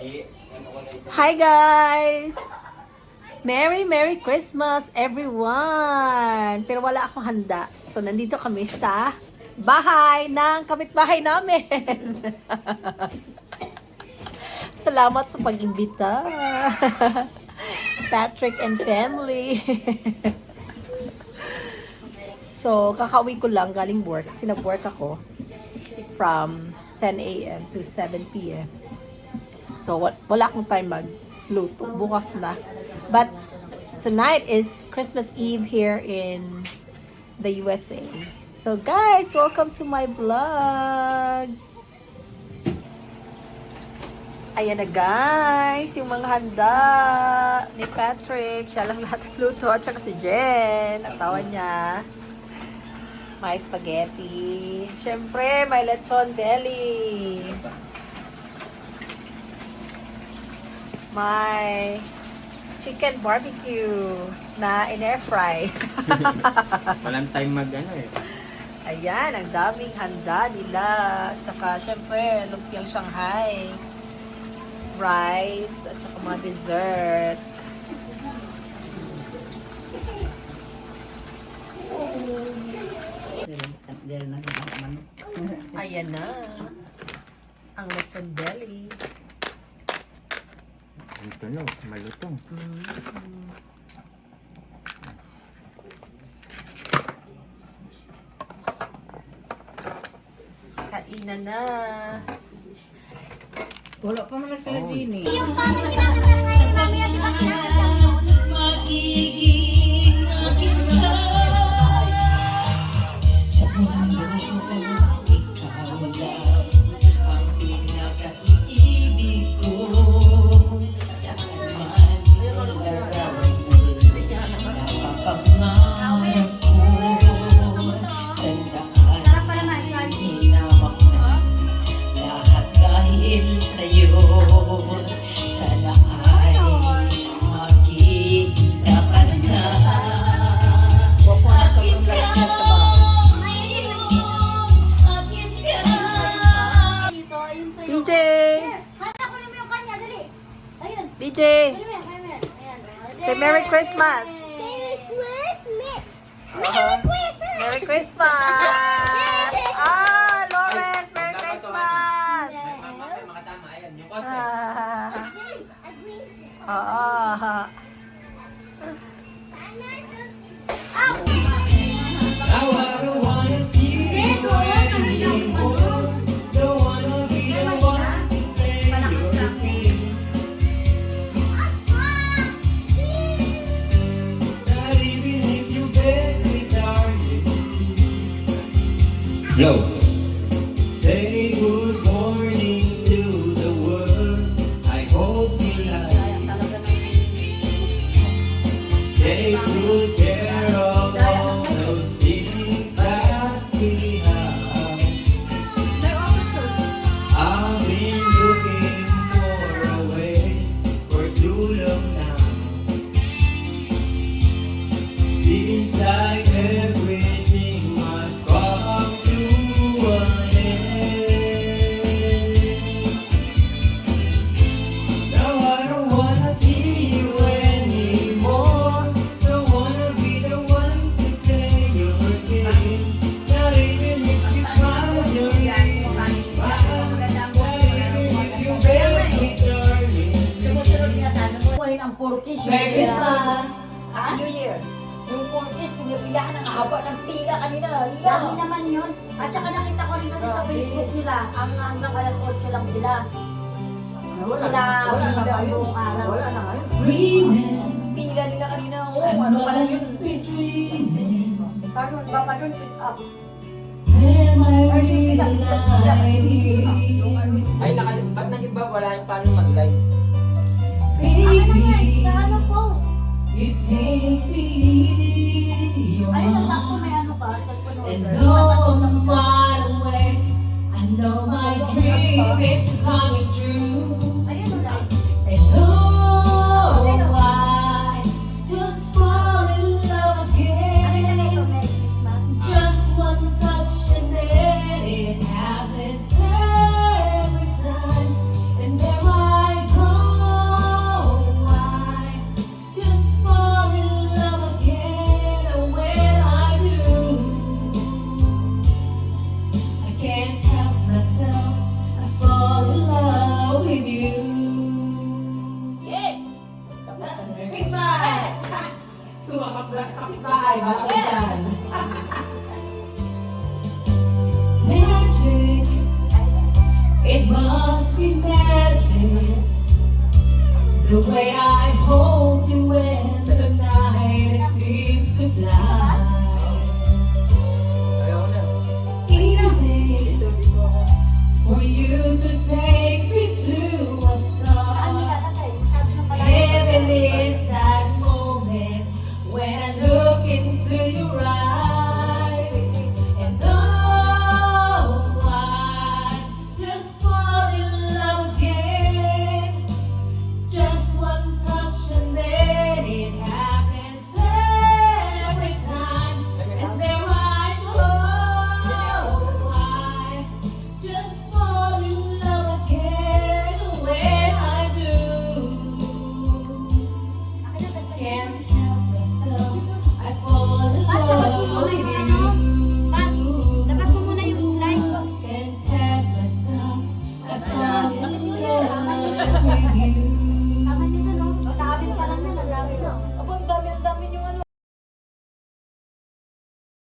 Hi guys! Merry Christmas everyone! Pero wala akong handa. So nandito kami sa bahay ng kapitbahay namin. Salamat sa pag-imbita. Patrick and family. So kakauwi ko lang galing work kasi nag-work ako from 10 a.m. to 7 p.m. So, wala akong time magluto. Bukas na. But, tonight is Christmas Eve here in the USA. So, guys, welcome to my vlog! Ayan na, guys! Yung mga handa ni Patrick. Siya lang lahat ng luto. At saka si Jen, asawa niya. May spaghetti. Siyempre, may lechon belly. May chicken barbecue na in-air fry. Walang time mag-ano eh. Ayan, ang daming handa nila. Tsaka, syempre, lumpiang Shanghai. Rice, at saka mga dessert. Ayan na. Ang lechon belly. Ito no, malutong. Kainan na. Wala pa man sila din eh. DJ! DJ! Say Merry Christmas! Merry Christmas! Ah, Lawrence! Merry Christmas! Ah. Go. Say good morning to the world. I hope you like it. Take good care of all those things that we have. I've been looking for a way for too long now. Seems like everything must come to an end. Now I don't wanna see you anymore. Don't wanna be the one to play your game. Not even if you smile, you're even smile. Not even if you beg me, darling. Ang Porkish. Merry Christmas! New Year. Yung Porkish, kung napilahan ang haba ng pila kanina. Dami naman yun. At saka nakita ko rin kasi sa Facebook nila, ang hanggang alas 8 lang sila. Sila sa buong araw. Wala na ngayon. Pila nila kanina. Ano pala yun? Parang baba doon, pick up. Ay, ba't nag-iba? Wala yung paano mag-live. Sa ano post? Ayun na, sakto may ano ka, cellphone order. I know my dream is coming true. Ayun na. And oh, I just fall in love Ano na ito, again. Merry Christmas? Just one touch and then it happens every time. And there I go. must be magic. The way I hold you when